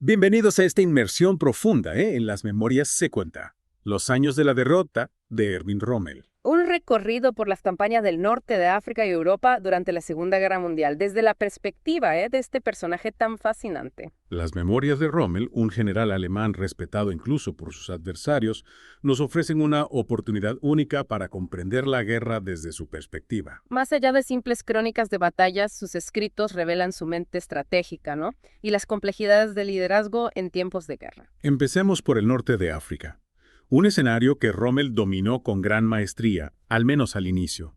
Bienvenidos a esta inmersión profunda en las memorias se cuenta. Los años de la derrota de Erwin Rommel. Un recorrido por las campañas del norte de África y Europa durante la Segunda Guerra Mundial, desde la perspectiva de este personaje tan fascinante. Las memorias de Rommel, un general alemán respetado incluso por sus adversarios, nos ofrecen una oportunidad única para comprender la guerra desde su perspectiva. Más allá de simples crónicas de batallas, sus escritos revelan su mente estratégica, ¿no? Y las complejidades del liderazgo en tiempos de guerra. Empecemos por el norte de África. Un escenario que Rommel dominó con gran maestría, al menos al inicio.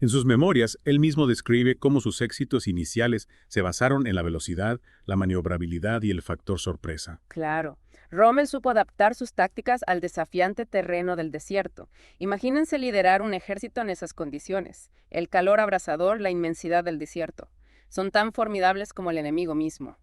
En sus memorias, él mismo describe cómo sus éxitos iniciales se basaron en la velocidad, la maniobrabilidad y el factor sorpresa. Claro. Rommel supo adaptar sus tácticas al desafiante terreno del desierto. Imagínense liderar un ejército en esas condiciones. El calor abrasador, la inmensidad del desierto. Son tan formidables como el enemigo mismo.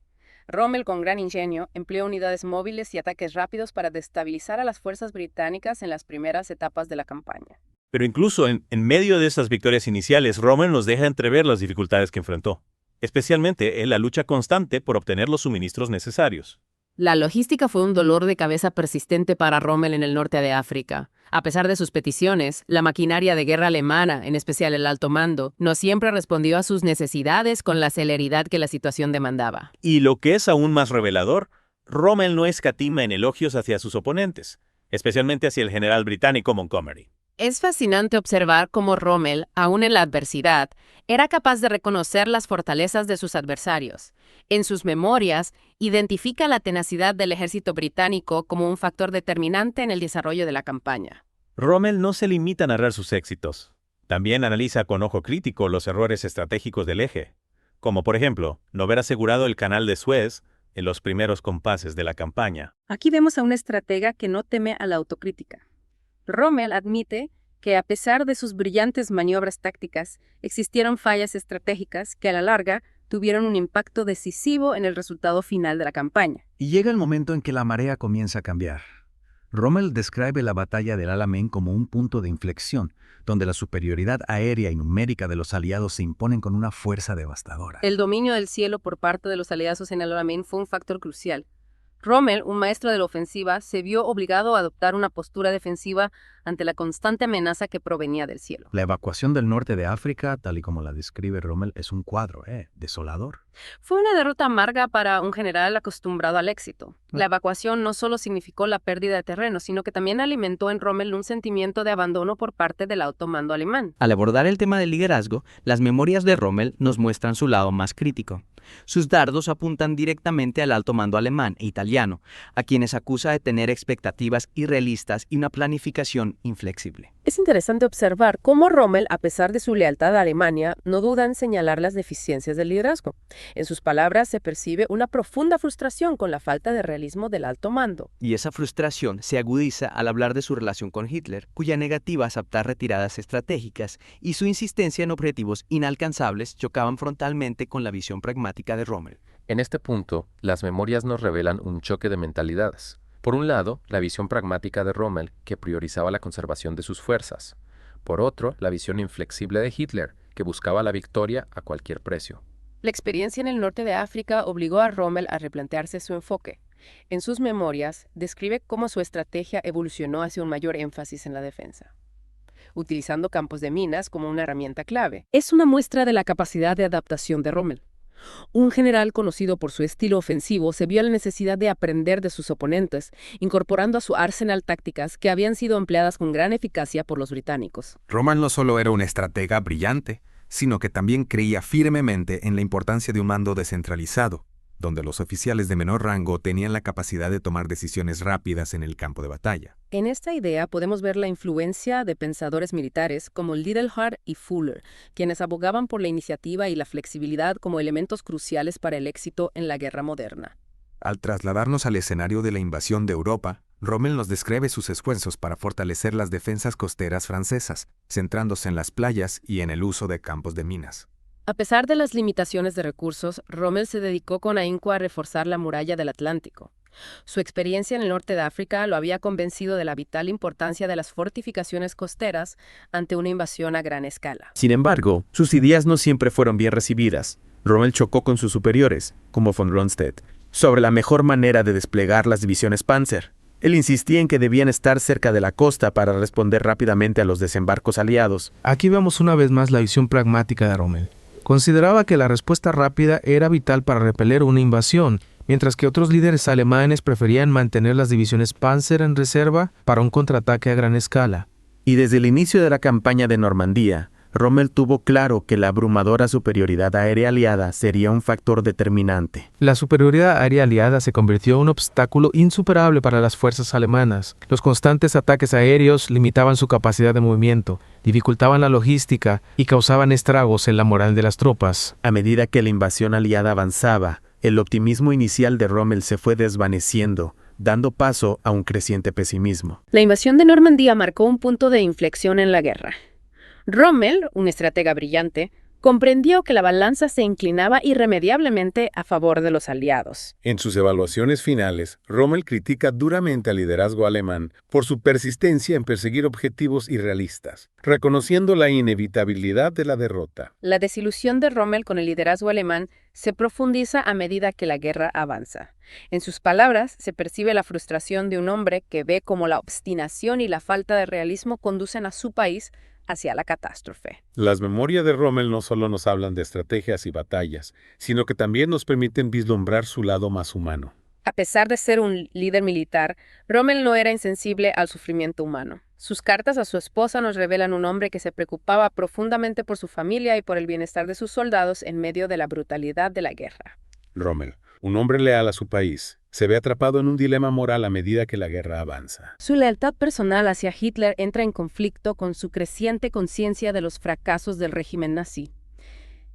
Rommel, con gran ingenio, empleó unidades móviles y ataques rápidos para destabilizar a las fuerzas británicas en las primeras etapas de la campaña. Pero incluso en medio de esas victorias iniciales, Rommel nos deja entrever las dificultades que enfrentó, especialmente en la lucha constante por obtener los suministros necesarios. La logística fue un dolor de cabeza persistente para Rommel en el norte de África. A pesar de sus peticiones, la maquinaria de guerra alemana, en especial el alto mando, no siempre respondió a sus necesidades con la celeridad que la situación demandaba. Y lo que es aún más revelador, Rommel no escatima en elogios hacia sus oponentes, especialmente hacia el general británico Montgomery. Es fascinante observar cómo Rommel, aún en la adversidad, era capaz de reconocer las fortalezas de sus adversarios. En sus memorias, identifica la tenacidad del ejército británico como un factor determinante en el desarrollo de la campaña. Rommel no se limita a narrar sus éxitos. También analiza con ojo crítico los errores estratégicos del eje, como por ejemplo, no haber asegurado el canal de Suez en los primeros compases de la campaña. Aquí vemos a un estratega que no teme a la autocrítica. Rommel admite que a pesar de sus brillantes maniobras tácticas, existieron fallas estratégicas que a la larga tuvieron un impacto decisivo en el resultado final de la campaña. Y llega el momento en que la marea comienza a cambiar. Rommel describe la batalla del Alamein como un punto de inflexión, donde la superioridad aérea y numérica de los aliados se imponen con una fuerza devastadora. El dominio del cielo por parte de los aliados en el Alamein fue un factor crucial. Rommel, un maestro de la ofensiva, se vio obligado a adoptar una postura defensiva ante la constante amenaza que provenía del cielo. La evacuación del norte de África, tal y como la describe Rommel, es un cuadro desolador. Fue una derrota amarga para un general acostumbrado al éxito. La evacuación no solo significó la pérdida de terreno, sino que también alimentó en Rommel un sentimiento de abandono por parte del alto mando alemán. Al abordar el tema del liderazgo, las memorias de Rommel nos muestran su lado más crítico. Sus dardos apuntan directamente al alto mando alemán e italiano, a quienes acusa de tener expectativas irrealistas y una planificación inflexible. Es interesante observar cómo Rommel, a pesar de su lealtad a Alemania, no duda en señalar las deficiencias del liderazgo. En sus palabras se percibe una profunda frustración con la falta de realismo del alto mando. Y esa frustración se agudiza al hablar de su relación con Hitler, cuya negativa a aceptar retiradas estratégicas y su insistencia en objetivos inalcanzables chocaban frontalmente con la visión pragmática de Rommel. En este punto, las memorias nos revelan un choque de mentalidades. Por un lado, la visión pragmática de Rommel, que priorizaba la conservación de sus fuerzas. Por otro, la visión inflexible de Hitler, que buscaba la victoria a cualquier precio. La experiencia en el norte de África obligó a Rommel a replantearse su enfoque. En sus memorias, describe cómo su estrategia evolucionó hacia un mayor énfasis en la defensa, utilizando campos de minas como una herramienta clave. Es una muestra de la capacidad de adaptación de Rommel. Un general conocido por su estilo ofensivo se vio la necesidad de aprender de sus oponentes, incorporando a su arsenal tácticas que habían sido empleadas con gran eficacia por los británicos. Rommel no solo era un estratega brillante, sino que también creía firmemente en la importancia de un mando descentralizado, donde los oficiales de menor rango tenían la capacidad de tomar decisiones rápidas en el campo de batalla. En esta idea podemos ver la influencia de pensadores militares como Liddell y Fuller, quienes abogaban por la iniciativa y la flexibilidad como elementos cruciales para el éxito en la guerra moderna. Al trasladarnos al escenario de la invasión de Europa, Rommel nos describe sus esfuerzos para fortalecer las defensas costeras francesas, centrándose en las playas y en el uso de campos de minas. A pesar de las limitaciones de recursos, Rommel se dedicó con ahínco a reforzar la muralla del Atlántico. Su experiencia en el norte de África lo había convencido de la vital importancia de las fortificaciones costeras ante una invasión a gran escala. Sin embargo, sus ideas no siempre fueron bien recibidas. Rommel chocó con sus superiores, como von Rundstedt, sobre la mejor manera de desplegar las divisiones Panzer. Él insistía en que debían estar cerca de la costa para responder rápidamente a los desembarcos aliados. Aquí vemos una vez más la visión pragmática de Rommel. Consideraba que la respuesta rápida era vital para repeler una invasión, mientras que otros líderes alemanes preferían mantener las divisiones Panzer en reserva para un contraataque a gran escala. Y desde el inicio de la campaña de Normandía, Rommel tuvo claro que la abrumadora superioridad aérea aliada sería un factor determinante. La superioridad aérea aliada se convirtió en un obstáculo insuperable para las fuerzas alemanas. Los constantes ataques aéreos limitaban su capacidad de movimiento, dificultaban la logística y causaban estragos en la moral de las tropas. A medida que la invasión aliada avanzaba, el optimismo inicial de Rommel se fue desvaneciendo, dando paso a un creciente pesimismo. La invasión de Normandía marcó un punto de inflexión en la guerra. Rommel, un estratega brillante, comprendió que la balanza se inclinaba irremediablemente a favor de los aliados. En sus evaluaciones finales, Rommel critica duramente al liderazgo alemán por su persistencia en perseguir objetivos irrealistas, reconociendo la inevitabilidad de la derrota. La desilusión de Rommel con el liderazgo alemán se profundiza a medida que la guerra avanza. En sus palabras, se percibe la frustración de un hombre que ve cómo la obstinación y la falta de realismo conducen a su país hacia la catástrofe. Las memorias de Rommel no solo nos hablan de estrategias y batallas, sino que también nos permiten vislumbrar su lado más humano. A pesar de ser un líder militar, Rommel no era insensible al sufrimiento humano. Sus cartas a su esposa nos revelan un hombre que se preocupaba profundamente por su familia y por el bienestar de sus soldados en medio de la brutalidad de la guerra. Rommel, un hombre leal a su país, se ve atrapado en un dilema moral a medida que la guerra avanza. Su lealtad personal hacia Hitler entra en conflicto con su creciente conciencia de los fracasos del régimen nazi.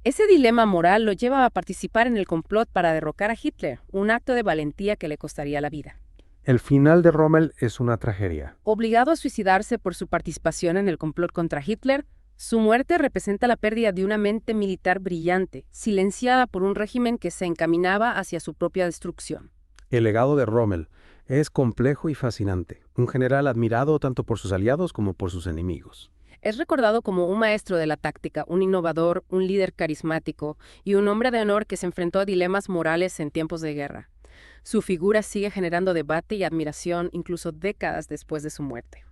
Ese dilema moral lo lleva a participar en el complot para derrocar a Hitler, un acto de valentía que le costaría la vida. El final de Rommel es una tragedia. Obligado a suicidarse por su participación en el complot contra Hitler, su muerte representa la pérdida de una mente militar brillante, silenciada por un régimen que se encaminaba hacia su propia destrucción. El legado de Rommel es complejo y fascinante. Un general admirado tanto por sus aliados como por sus enemigos. Es recordado como un maestro de la táctica, un innovador, un líder carismático y un hombre de honor que se enfrentó a dilemas morales en tiempos de guerra. Su figura sigue generando debate y admiración incluso décadas después de su muerte.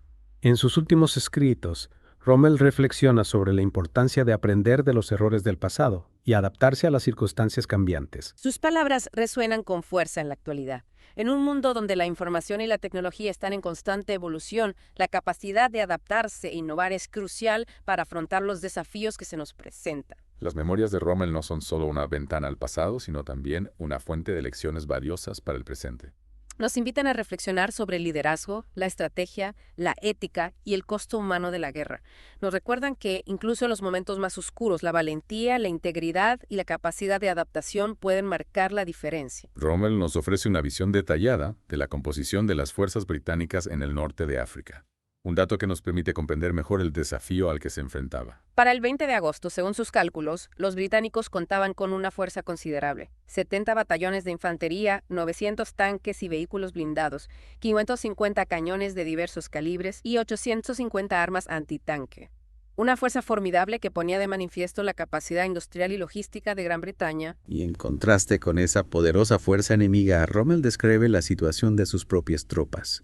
En sus últimos escritos, Rommel reflexiona sobre la importancia de aprender de los errores del pasado y adaptarse a las circunstancias cambiantes. Sus palabras resuenan con fuerza en la actualidad. En un mundo donde la información y la tecnología están en constante evolución, la capacidad de adaptarse e innovar es crucial para afrontar los desafíos que se nos presentan. Las memorias de Rommel no son solo una ventana al pasado, sino también una fuente de lecciones valiosas para el presente. Nos invitan a reflexionar sobre el liderazgo, la estrategia, la ética y el costo humano de la guerra. Nos recuerdan que, incluso en los momentos más oscuros, la valentía, la integridad y la capacidad de adaptación pueden marcar la diferencia. Rommel nos ofrece una visión detallada de la composición de las fuerzas británicas en el norte de África. Un dato que nos permite comprender mejor el desafío al que se enfrentaba. Para el 20 de agosto, según sus cálculos, los británicos contaban con una fuerza considerable. 70 batallones de infantería, 900 tanques y vehículos blindados, 550 cañones de diversos calibres y 850 armas antitanque. Una fuerza formidable que ponía de manifiesto la capacidad industrial y logística de Gran Bretaña. Y en contraste con esa poderosa fuerza enemiga, Rommel describe la situación de sus propias tropas,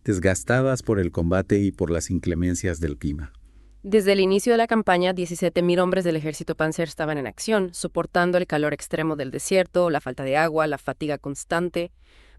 desgastadas por el combate y por las inclemencias del clima. Desde el inicio de la campaña, 17.000 hombres del ejército Panzer estaban en acción, soportando el calor extremo del desierto, la falta de agua, la fatiga constante,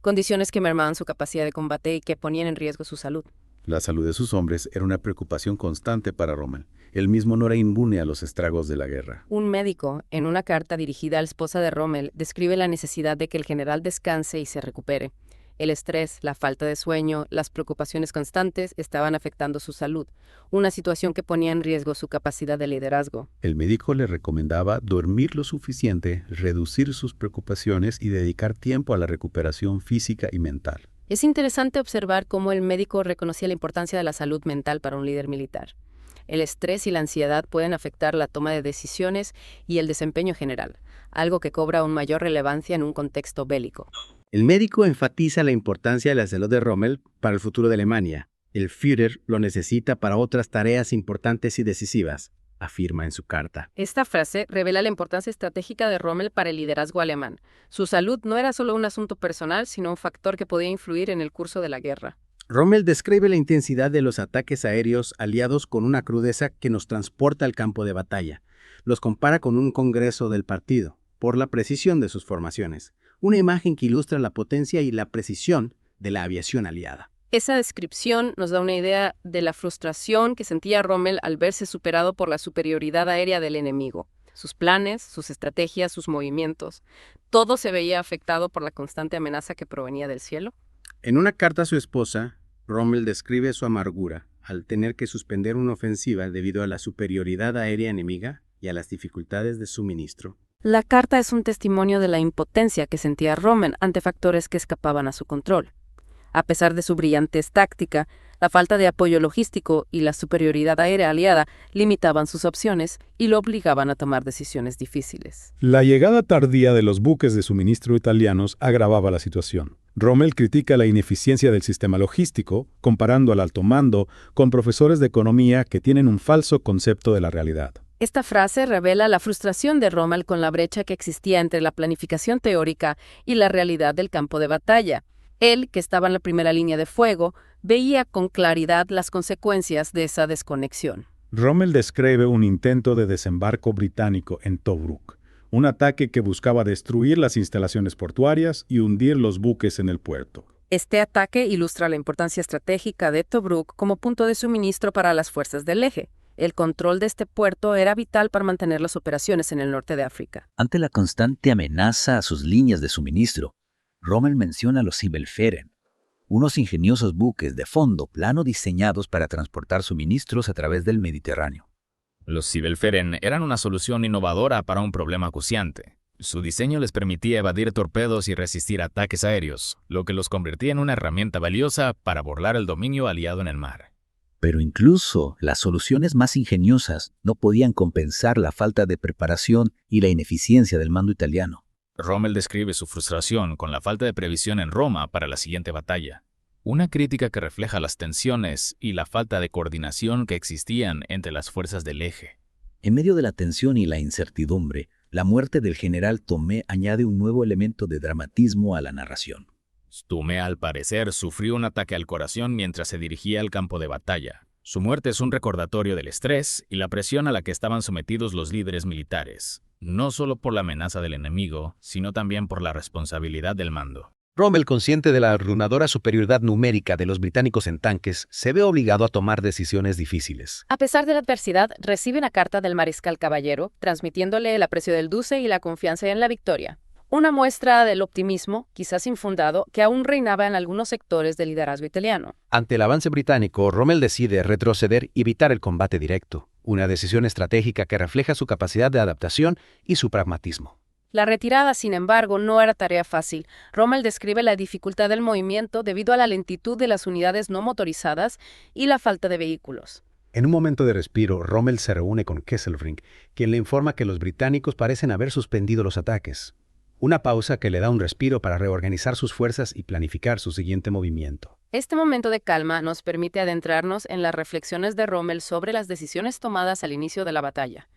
condiciones que mermaban su capacidad de combate y que ponían en riesgo su salud. La salud de sus hombres era una preocupación constante para Rommel. Él mismo no era inmune a los estragos de la guerra. Un médico, en una carta dirigida a la esposa de Rommel, describe la necesidad de que el general descanse y se recupere. El estrés, la falta de sueño, las preocupaciones constantes estaban afectando su salud, una situación que ponía en riesgo su capacidad de liderazgo. El médico le recomendaba dormir lo suficiente, reducir sus preocupaciones y dedicar tiempo a la recuperación física y mental. Es interesante observar cómo el médico reconocía la importancia de la salud mental para un líder militar. El estrés y la ansiedad pueden afectar la toma de decisiones y el desempeño general, algo que cobra aún mayor relevancia en un contexto bélico. El médico enfatiza la importancia de la salud de Rommel para el futuro de Alemania. El Führer lo necesita para otras tareas importantes y decisivas. afirma en su carta. Esta frase revela la importancia estratégica de Rommel para el liderazgo alemán. Su salud no era solo un asunto personal, sino un factor que podía influir en el curso de la guerra. Rommel describe la intensidad de los ataques aéreos aliados con una crudeza que nos transporta al campo de batalla. Los compara con un congreso del partido, por la precisión de sus formaciones. Una imagen que ilustra la potencia y la precisión de la aviación aliada. Esa descripción nos da una idea de la frustración que sentía Rommel al verse superado por la superioridad aérea del enemigo. Sus planes, sus estrategias, sus movimientos, todo se veía afectado por la constante amenaza que provenía del cielo. En una carta a su esposa, Rommel describe su amargura al tener que suspender una ofensiva debido a la superioridad aérea enemiga y a las dificultades de suministro. La carta es un testimonio de la impotencia que sentía Rommel ante factores que escapaban a su control. A pesar de su brillantez táctica, la falta de apoyo logístico y la superioridad aérea aliada limitaban sus opciones y lo obligaban a tomar decisiones difíciles. La llegada tardía de los buques de suministro italianos agravaba la situación. Rommel critica la ineficiencia del sistema logístico, comparando al alto mando con profesores de economía que tienen un falso concepto de la realidad. Esta frase revela la frustración de Rommel con la brecha que existía entre la planificación teórica y la realidad del campo de batalla. Él, que estaba en la primera línea de fuego, veía con claridad las consecuencias de esa desconexión. Rommel describe un intento de desembarco británico en Tobruk, un ataque que buscaba destruir las instalaciones portuarias y hundir los buques en el puerto. Este ataque ilustra la importancia estratégica de Tobruk como punto de suministro para las fuerzas del eje. El control de este puerto era vital para mantener las operaciones en el norte de África. Ante la constante amenaza a sus líneas de suministro, Rommel menciona los Sibelferen, unos ingeniosos buques de fondo plano diseñados para transportar suministros a través del Mediterráneo. Los Sibelferen eran una solución innovadora para un problema acuciante. Su diseño les permitía evadir torpedos y resistir ataques aéreos, lo que los convertía en una herramienta valiosa para burlar el dominio aliado en el mar. Pero incluso las soluciones más ingeniosas no podían compensar la falta de preparación y la ineficiencia del mando italiano. Rommel describe su frustración con la falta de previsión en Roma para la siguiente batalla. Una crítica que refleja las tensiones y la falta de coordinación que existían entre las fuerzas del eje. En medio de la tensión y la incertidumbre, la muerte del general Tomé añade un nuevo elemento de dramatismo a la narración. Tomé, al parecer, sufrió un ataque al corazón mientras se dirigía al campo de batalla. Su muerte es un recordatorio del estrés y la presión a la que estaban sometidos los líderes militares, no solo por la amenaza del enemigo, sino también por la responsabilidad del mando. Rommel, consciente de la abrumadora superioridad numérica de los británicos en tanques, se ve obligado a tomar decisiones difíciles. A pesar de la adversidad, recibe una carta del mariscal Caballero, transmitiéndole el aprecio del duce y la confianza en la victoria. Una muestra del optimismo, quizás infundado, que aún reinaba en algunos sectores del liderazgo italiano. Ante el avance británico, Rommel decide retroceder y evitar el combate directo, una decisión estratégica que refleja su capacidad de adaptación y su pragmatismo. La retirada, sin embargo, no era tarea fácil. Rommel describe la dificultad del movimiento debido a la lentitud de las unidades no motorizadas y la falta de vehículos. En un momento de respiro, Rommel se reúne con Kesselring, quien le informa que los británicos parecen haber suspendido los ataques. Una pausa que le da un respiro para reorganizar sus fuerzas y planificar su siguiente movimiento. Este momento de calma nos permite adentrarnos en las reflexiones de Rommel sobre las decisiones tomadas al inicio de la batalla.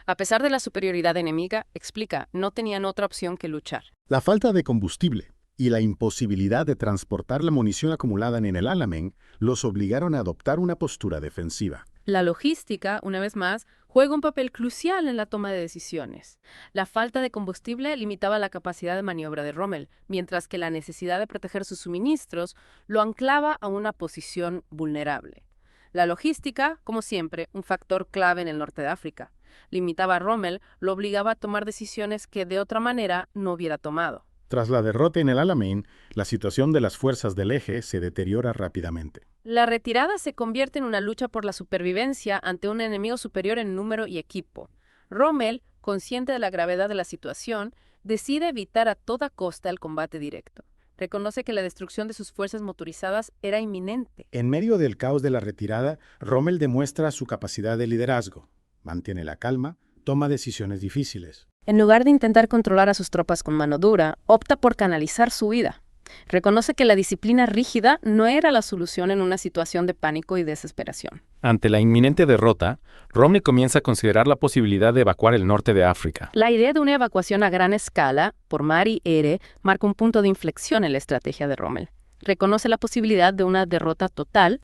A pesar de la superioridad enemiga, explica, no tenían otra opción que luchar. La falta de combustible y la imposibilidad de transportar la munición acumulada en el Alamein los obligaron a adoptar una postura defensiva. La logística, una vez más, juega un papel crucial en la toma de decisiones. La falta de combustible limitaba la capacidad de maniobra de Rommel, mientras que la necesidad de proteger sus suministros lo anclaba a una posición vulnerable. La logística, como siempre, un factor clave en el norte de África. Limitaba a Rommel, lo obligaba a tomar decisiones que de otra manera no hubiera tomado. Tras la derrota en el Alamein, la situación de las fuerzas del eje se deteriora rápidamente. La retirada se convierte en una lucha por la supervivencia ante un enemigo superior en número y equipo. Rommel, consciente de la gravedad de la situación, decide evitar a toda costa el combate directo. Reconoce que la destrucción de sus fuerzas motorizadas era inminente. En medio del caos de la retirada, Rommel demuestra su capacidad de liderazgo. Mantiene la calma, toma decisiones difíciles. En lugar de intentar controlar a sus tropas con mano dura, opta por canalizar su ira. Reconoce que la disciplina rígida no era la solución en una situación de pánico y desesperación. Ante la inminente derrota, Rommel comienza a considerar la posibilidad de evacuar el norte de África. La idea de una evacuación a gran escala, por mar y aire, marca un punto de inflexión en la estrategia de Rommel. Reconoce la posibilidad de una derrota total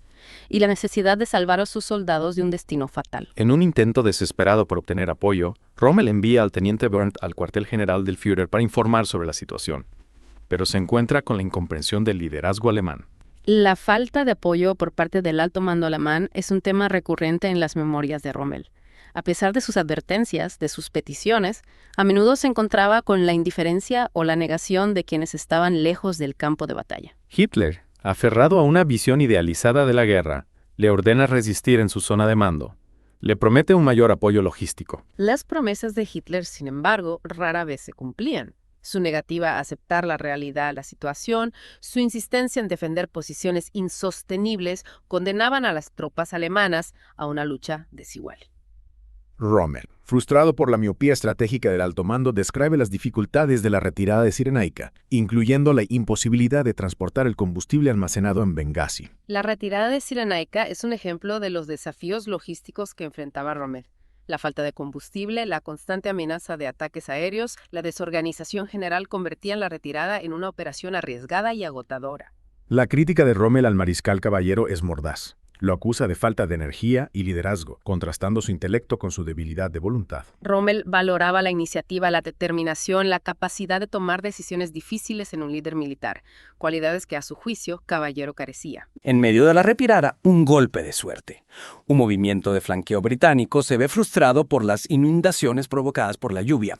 y la necesidad de salvar a sus soldados de un destino fatal. En un intento desesperado por obtener apoyo, Rommel envía al teniente Berndt al cuartel general del Führer para informar sobre la situación, pero se encuentra con la incomprensión del liderazgo alemán. La falta de apoyo por parte del alto mando alemán es un tema recurrente en las memorias de Rommel. A pesar de sus advertencias, de sus peticiones, a menudo se encontraba con la indiferencia o la negación de quienes estaban lejos del campo de batalla. Hitler, aferrado a una visión idealizada de la guerra, le ordena resistir en su zona de mando. Le promete un mayor apoyo logístico. Las promesas de Hitler, sin embargo, rara vez se cumplían. Su negativa a aceptar la realidad de la situación, su insistencia en defender posiciones insostenibles, condenaban a las tropas alemanas a una lucha desigual. Rommel, frustrado por la miopía estratégica del alto mando, describe las dificultades de la retirada de Cirenaica, incluyendo la imposibilidad de transportar el combustible almacenado en Bengasi. La retirada de Cirenaica es un ejemplo de los desafíos logísticos que enfrentaba Rommel. La falta de combustible, la constante amenaza de ataques aéreos, la desorganización general convertían la retirada en una operación arriesgada y agotadora. La crítica de Rommel al mariscal Caballero es mordaz. Lo acusa de falta de energía y liderazgo, contrastando su intelecto con su debilidad de voluntad. Rommel valoraba la iniciativa, la determinación, la capacidad de tomar decisiones difíciles en un líder militar, cualidades que a su juicio Caballero carecía. En medio de la retirada, un golpe de suerte. Un movimiento de flanqueo británico se ve frustrado por las inundaciones provocadas por la lluvia.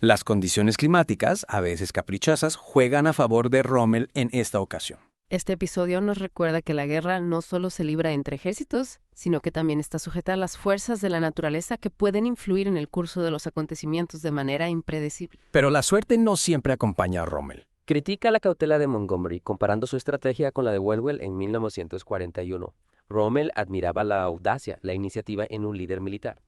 Las condiciones climáticas, a veces caprichosas, juegan a favor de Rommel en esta ocasión. Este episodio nos recuerda que la guerra no solo se libra entre ejércitos, sino que también está sujeta a las fuerzas de la naturaleza que pueden influir en el curso de los acontecimientos de manera impredecible. Pero la suerte no siempre acompaña a Rommel. Critica la cautela de Montgomery, comparando su estrategia con la de Wellwell en 1941. Rommel admiraba la audacia, la iniciativa en un líder militar,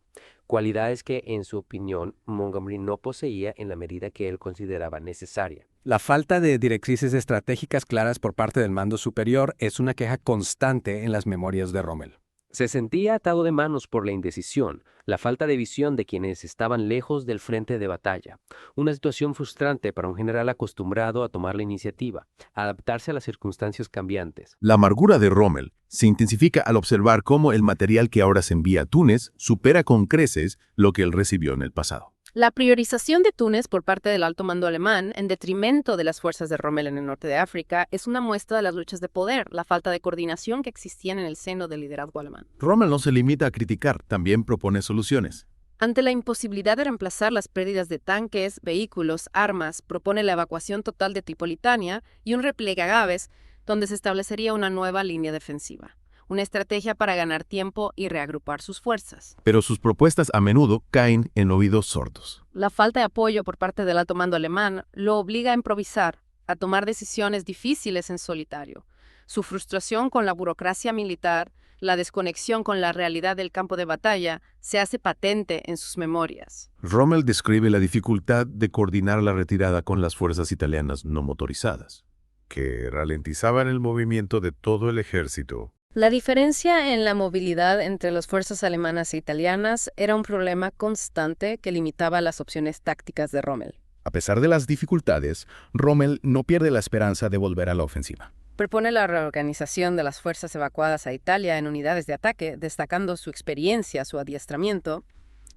cualidades que, en su opinión, Montgomery no poseía en la medida que él consideraba necesaria. La falta de directrices estratégicas claras por parte del mando superior es una queja constante en las memorias de Rommel. Se sentía atado de manos por la indecisión, la falta de visión de quienes estaban lejos del frente de batalla. Una situación frustrante para un general acostumbrado a tomar la iniciativa, a adaptarse a las circunstancias cambiantes. La amargura de Rommel se intensifica al observar cómo el material que ahora se envía a Túnez supera con creces lo que él recibió en el pasado. La priorización de Túnez por parte del alto mando alemán, en detrimento de las fuerzas de Rommel en el norte de África, es una muestra de las luchas de poder, la falta de coordinación que existían en el seno del liderazgo alemán. Rommel no se limita a criticar, también propone soluciones. Ante la imposibilidad de reemplazar las pérdidas de tanques, vehículos, armas, propone la evacuación total de Tripolitania y un repliegue a Gabes, donde se establecería una nueva línea defensiva. Una estrategia para ganar tiempo y reagrupar sus fuerzas. Pero sus propuestas a menudo caen en oídos sordos. La falta de apoyo por parte del alto mando alemán lo obliga a improvisar, a tomar decisiones difíciles en solitario. Su frustración con la burocracia militar, la desconexión con la realidad del campo de batalla, se hace patente en sus memorias. Rommel describe la dificultad de coordinar la retirada con las fuerzas italianas no motorizadas, que ralentizaban el movimiento de todo el ejército. La diferencia en la movilidad entre las fuerzas alemanas e italianas era un problema constante que limitaba las opciones tácticas de Rommel. A pesar de las dificultades, Rommel no pierde la esperanza de volver a la ofensiva. Propone la reorganización de las fuerzas evacuadas a Italia en unidades de ataque, destacando su experiencia, su adiestramiento,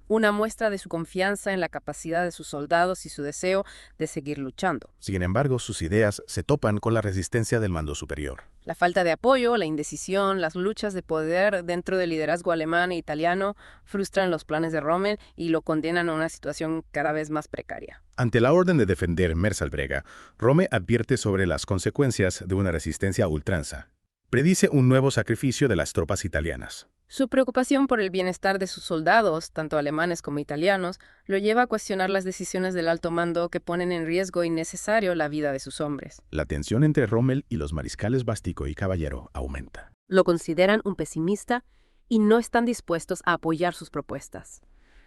una muestra de su confianza en la capacidad de sus soldados y su deseo de seguir luchando. Sin embargo, sus ideas se topan con la resistencia del mando superior. La falta de apoyo, la indecisión, las luchas de poder dentro del liderazgo alemán e italiano frustran los planes de Rommel y lo condenan a una situación cada vez más precaria. Ante la orden de defender Mersalbrega, Rommel advierte sobre las consecuencias de una resistencia a ultranza. Predice un nuevo sacrificio de las tropas italianas. Su preocupación por el bienestar de sus soldados, tanto alemanes como italianos, lo lleva a cuestionar las decisiones del alto mando que ponen en riesgo innecesario la vida de sus hombres. La tensión entre Rommel y los mariscales Bastico y Caballero aumenta. Lo consideran un pesimista y no están dispuestos a apoyar sus propuestas.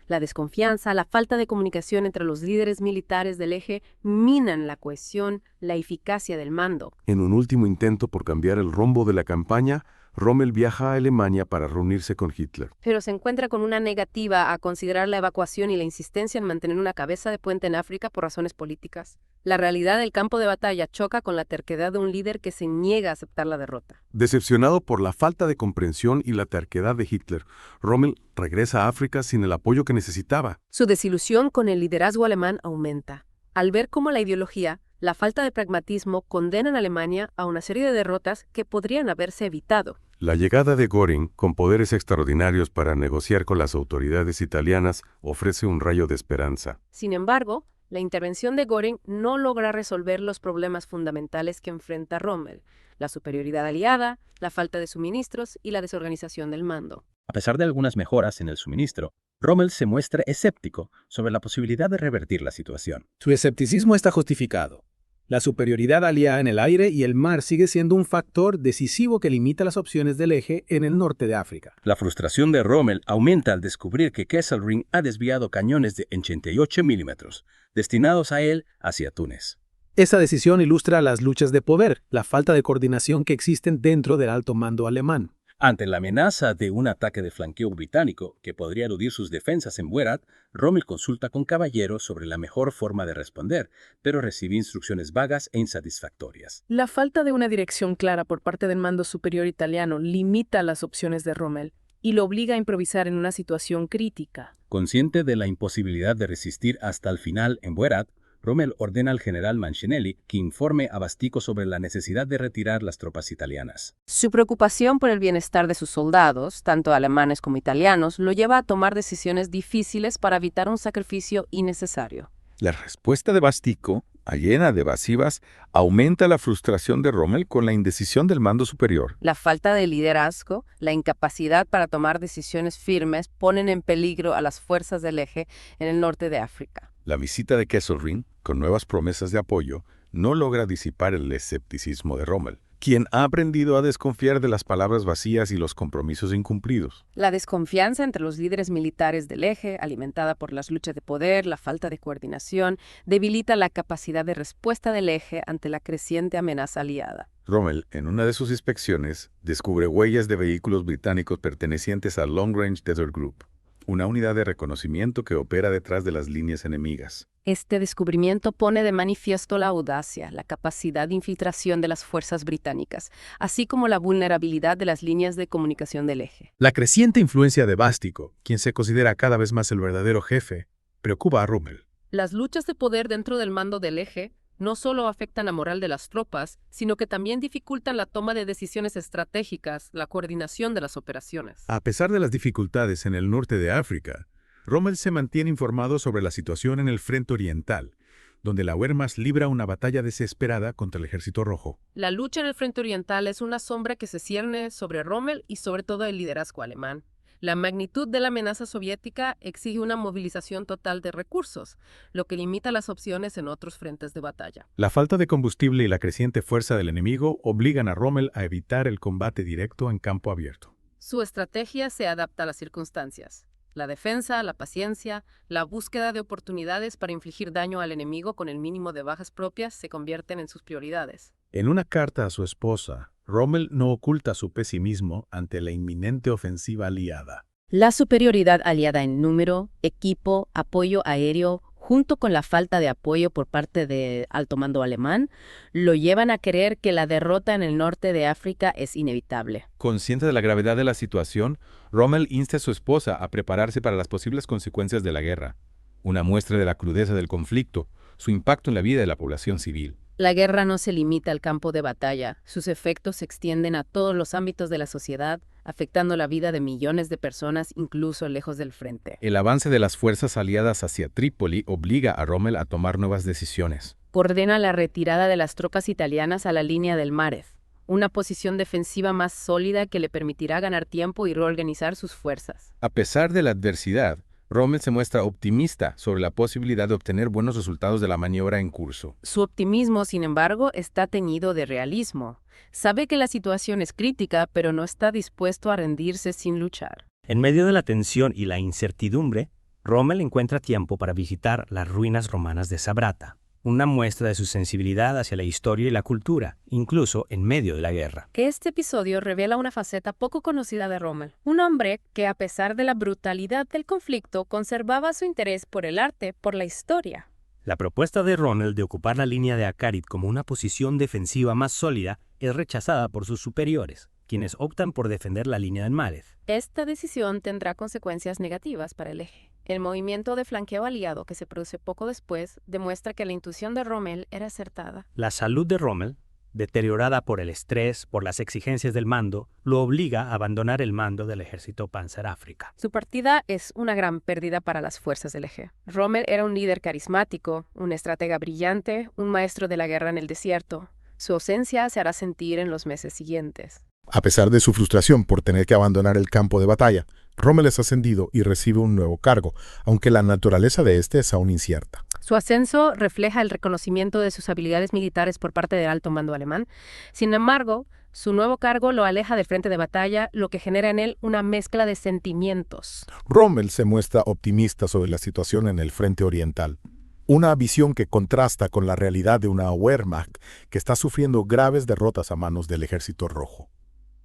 La desconfianza, la falta de comunicación entre los líderes militares del eje minan la cohesión, la eficacia del mando. En un último intento por cambiar el rumbo de la campaña, Rommel viaja a Alemania para reunirse con Hitler. Pero se encuentra con una negativa a considerar la evacuación y la insistencia en mantener una cabeza de puente en África por razones políticas. La realidad del campo de batalla choca con la terquedad de un líder que se niega a aceptar la derrota. Decepcionado por la falta de comprensión y la terquedad de Hitler, Rommel regresa a África sin el apoyo que necesitaba. Su desilusión con el liderazgo alemán aumenta. Al ver cómo la ideología, la falta de pragmatismo condenan a Alemania a una serie de derrotas que podrían haberse evitado. La llegada de Göring, con poderes extraordinarios para negociar con las autoridades italianas, ofrece un rayo de esperanza. Sin embargo, la intervención de Göring no logra resolver los problemas fundamentales que enfrenta Rommel: la superioridad aliada, la falta de suministros y la desorganización del mando. A pesar de algunas mejoras en el suministro, Rommel se muestra escéptico sobre la posibilidad de revertir la situación. Su escepticismo está justificado. La superioridad aliada en el aire y el mar sigue siendo un factor decisivo que limita las opciones del eje en el norte de África. La frustración de Rommel aumenta al descubrir que Kesselring ha desviado cañones de 88 milímetros, destinados a él hacia Túnez. Esa decisión ilustra las luchas de poder, la falta de coordinación que existen dentro del alto mando alemán. Ante la amenaza de un ataque de flanqueo británico que podría eludir sus defensas en Buerat, Rommel consulta con Caballero sobre la mejor forma de responder, pero recibe instrucciones vagas e insatisfactorias. La falta de una dirección clara por parte del mando superior italiano limita las opciones de Rommel y lo obliga a improvisar en una situación crítica. Consciente de la imposibilidad de resistir hasta el final en Buerat, Rommel ordena al general Mancinelli que informe a Bastico sobre la necesidad de retirar las tropas italianas. Su preocupación por el bienestar de sus soldados, tanto alemanes como italianos, lo lleva a tomar decisiones difíciles para evitar un sacrificio innecesario. La respuesta de Bastico, llena de evasivas, aumenta la frustración de Rommel con la indecisión del mando superior. La falta de liderazgo, la incapacidad para tomar decisiones firmes ponen en peligro a las fuerzas del eje en el norte de África. La visita de Kesselring, con nuevas promesas de apoyo, no logra disipar el escepticismo de Rommel, quien ha aprendido a desconfiar de las palabras vacías y los compromisos incumplidos. La desconfianza entre los líderes militares del eje, alimentada por las luchas de poder, la falta de coordinación, debilita la capacidad de respuesta del eje ante la creciente amenaza aliada. Rommel, en una de sus inspecciones, descubre huellas de vehículos británicos pertenecientes al Long Range Desert Group, una unidad de reconocimiento que opera detrás de las líneas enemigas. Este descubrimiento pone de manifiesto la audacia, la capacidad de infiltración de las fuerzas británicas, así como la vulnerabilidad de las líneas de comunicación del eje. La creciente influencia de Bastico, quien se considera cada vez más el verdadero jefe, preocupa a Rommel. Las luchas de poder dentro del mando del eje no solo afectan la moral de las tropas, sino que también dificultan la toma de decisiones estratégicas, la coordinación de las operaciones. A pesar de las dificultades en el norte de África, Rommel se mantiene informado sobre la situación en el frente oriental, donde la Wehrmacht libra una batalla desesperada contra el Ejército Rojo. La lucha en el frente oriental es una sombra que se cierne sobre Rommel y sobre todo el liderazgo alemán. La magnitud de la amenaza soviética exige una movilización total de recursos, lo que limita las opciones en otros frentes de batalla. La falta de combustible y la creciente fuerza del enemigo obligan a Rommel a evitar el combate directo en campo abierto. Su estrategia se adapta a las circunstancias. La defensa, la paciencia, la búsqueda de oportunidades para infligir daño al enemigo con el mínimo de bajas propias se convierten en sus prioridades. En una carta a su esposa, Rommel no oculta su pesimismo ante la inminente ofensiva aliada. La superioridad aliada en número, equipo, apoyo aéreo, junto con la falta de apoyo por parte del alto mando alemán, lo llevan a creer que la derrota en el norte de África es inevitable. Consciente de la gravedad de la situación, Rommel insta a su esposa a prepararse para las posibles consecuencias de la guerra. Una muestra de la crudeza del conflicto, su impacto en la vida de la población civil. La guerra no se limita al campo de batalla, sus efectos se extienden a todos los ámbitos de la sociedad, afectando la vida de millones de personas incluso lejos del frente. El avance de las fuerzas aliadas hacia Trípoli obliga a Rommel a tomar nuevas decisiones. Ordena la retirada de las tropas italianas a la línea del Mareth, una posición defensiva más sólida que le permitirá ganar tiempo y reorganizar sus fuerzas. A pesar de la adversidad, Rommel se muestra optimista sobre la posibilidad de obtener buenos resultados de la maniobra en curso. Su optimismo, sin embargo, está teñido de realismo. Sabe que la situación es crítica, pero no está dispuesto a rendirse sin luchar. En medio de la tensión y la incertidumbre, Rommel encuentra tiempo para visitar las ruinas romanas de Sabrata, una muestra de su sensibilidad hacia la historia y la cultura, incluso en medio de la guerra. Que este episodio revela una faceta poco conocida de Rommel, un hombre que a pesar de la brutalidad del conflicto conservaba su interés por el arte, por la historia. La propuesta de Rommel de ocupar la línea de Akarit como una posición defensiva más sólida es rechazada por sus superiores, quienes optan por defender la línea del Mález. Esta decisión tendrá consecuencias negativas para el eje. El movimiento de flanqueo aliado que se produce poco después demuestra que la intuición de Rommel era acertada. La salud de Rommel, deteriorada por el estrés, por las exigencias del mando, lo obliga a abandonar el mando del ejército Panzer África. Su partida es una gran pérdida para las fuerzas del eje. Rommel era un líder carismático, un estratega brillante, un maestro de la guerra en el desierto. Su ausencia se hará sentir en los meses siguientes. A pesar de su frustración por tener que abandonar el campo de batalla, Rommel es ascendido y recibe un nuevo cargo, aunque la naturaleza de este es aún incierta. Su ascenso refleja el reconocimiento de sus habilidades militares por parte del alto mando alemán. Sin embargo, su nuevo cargo lo aleja del frente de batalla, lo que genera en él una mezcla de sentimientos. Rommel se muestra optimista sobre la situación en el frente oriental. Una visión que contrasta con la realidad de una Wehrmacht que está sufriendo graves derrotas a manos del Ejército Rojo.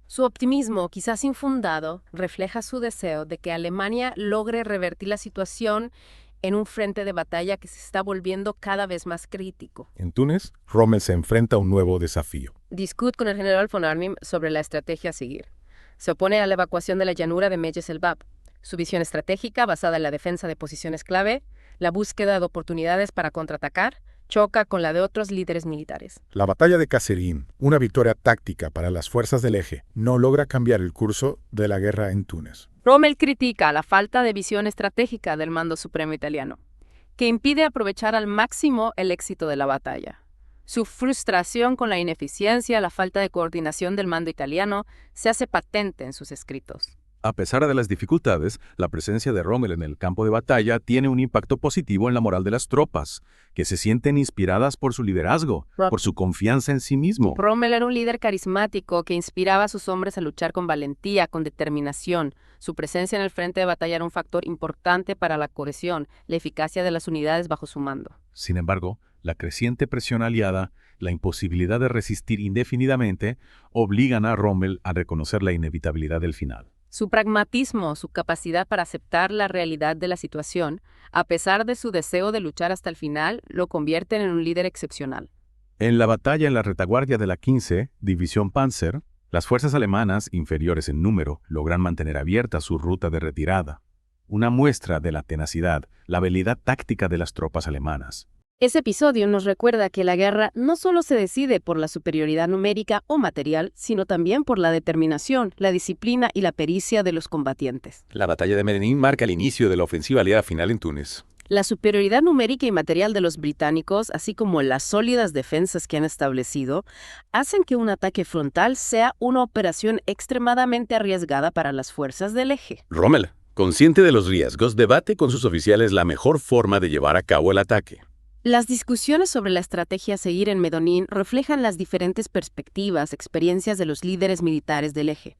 Su optimismo, quizás infundado, refleja su deseo de que Alemania logre revertir la situación en un frente de batalla que se está volviendo cada vez más crítico. En Túnez, Rommel se enfrenta a un nuevo desafío. Discute con el general von Arnim sobre la estrategia a seguir. Se opone a la evacuación de la llanura de Mejes el Bab. Su visión estratégica, basada en la defensa de posiciones clave, la búsqueda de oportunidades para contraatacar, choca con la de otros líderes militares. La batalla de Kasserine, una victoria táctica para las fuerzas del eje, no logra cambiar el curso de la guerra en Túnez. Rommel critica la falta de visión estratégica del mando supremo italiano, que impide aprovechar al máximo el éxito de la batalla. Su frustración con la ineficiencia, la falta de coordinación del mando italiano, se hace patente en sus escritos. A pesar de las dificultades, la presencia de Rommel en el campo de batalla tiene un impacto positivo en la moral de las tropas, que se sienten inspiradas por su liderazgo, por su confianza en sí mismo. Rommel era un líder carismático que inspiraba a sus hombres a luchar con valentía, con determinación. Su presencia en el frente de batalla era un factor importante para la cohesión, la eficacia de las unidades bajo su mando. Sin embargo, la creciente presión aliada, la imposibilidad de resistir indefinidamente, obligan a Rommel a reconocer la inevitabilidad del final. Su pragmatismo, su capacidad para aceptar la realidad de la situación, a pesar de su deseo de luchar hasta el final, lo convierten en un líder excepcional. En la batalla en la retaguardia de la 15, División Panzer, las fuerzas alemanas, inferiores en número, logran mantener abierta su ruta de retirada. Una muestra de la tenacidad, la habilidad táctica de las tropas alemanas. Ese episodio nos recuerda que la guerra no solo se decide por la superioridad numérica o material, sino también por la determinación, la disciplina y la pericia de los combatientes. La batalla de Medellín marca el inicio de la ofensiva aliada final en Túnez. La superioridad numérica y material de los británicos, así como las sólidas defensas que han establecido, hacen que un ataque frontal sea una operación extremadamente arriesgada para las fuerzas del eje. Rommel, consciente de los riesgos, debate con sus oficiales la mejor forma de llevar a cabo el ataque. Las discusiones sobre la estrategia a seguir en Medellín reflejan las diferentes perspectivas, experiencias de los líderes militares del eje.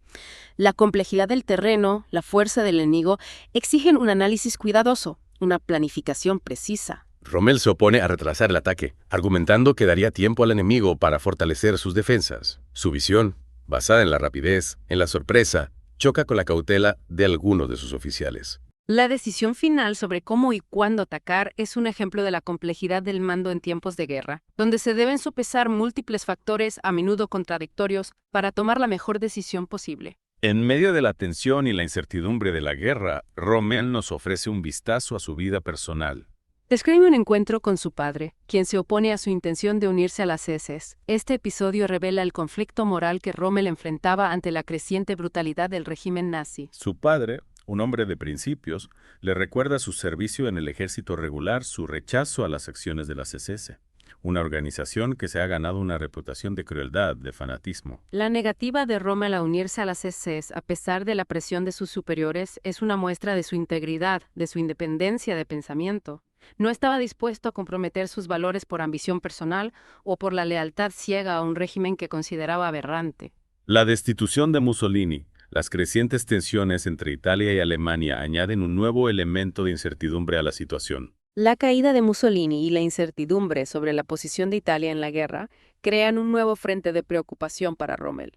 La complejidad del terreno, la fuerza del enemigo, exigen un análisis cuidadoso, una planificación precisa. Rommel se opone a retrasar el ataque, argumentando que daría tiempo al enemigo para fortalecer sus defensas. Su visión, basada en la rapidez, en la sorpresa, choca con la cautela de algunos de sus oficiales. La decisión final sobre cómo y cuándo atacar es un ejemplo de la complejidad del mando en tiempos de guerra, donde se deben sopesar múltiples factores, a menudo contradictorios, para tomar la mejor decisión posible. En medio de la tensión y la incertidumbre de la guerra, Rommel nos ofrece un vistazo a su vida personal. Describe un encuentro con su padre, quien se opone a su intención de unirse a las SS. Este episodio revela el conflicto moral que Rommel enfrentaba ante la creciente brutalidad del régimen nazi. Su padre, un hombre de principios, le recuerda su servicio en el ejército regular, su rechazo a las acciones de las SS, una organización que se ha ganado una reputación de crueldad, de fanatismo. La negativa de Rommel a unirse a las SS, a pesar de la presión de sus superiores, es una muestra de su integridad, de su independencia de pensamiento. No estaba dispuesto a comprometer sus valores por ambición personal o por la lealtad ciega a un régimen que consideraba aberrante. La destitución de Mussolini, Las crecientes tensiones entre Italia y Alemania añaden un nuevo elemento de incertidumbre a la situación. La caída de Mussolini y la incertidumbre sobre la posición de Italia en la guerra crean un nuevo frente de preocupación para Rommel.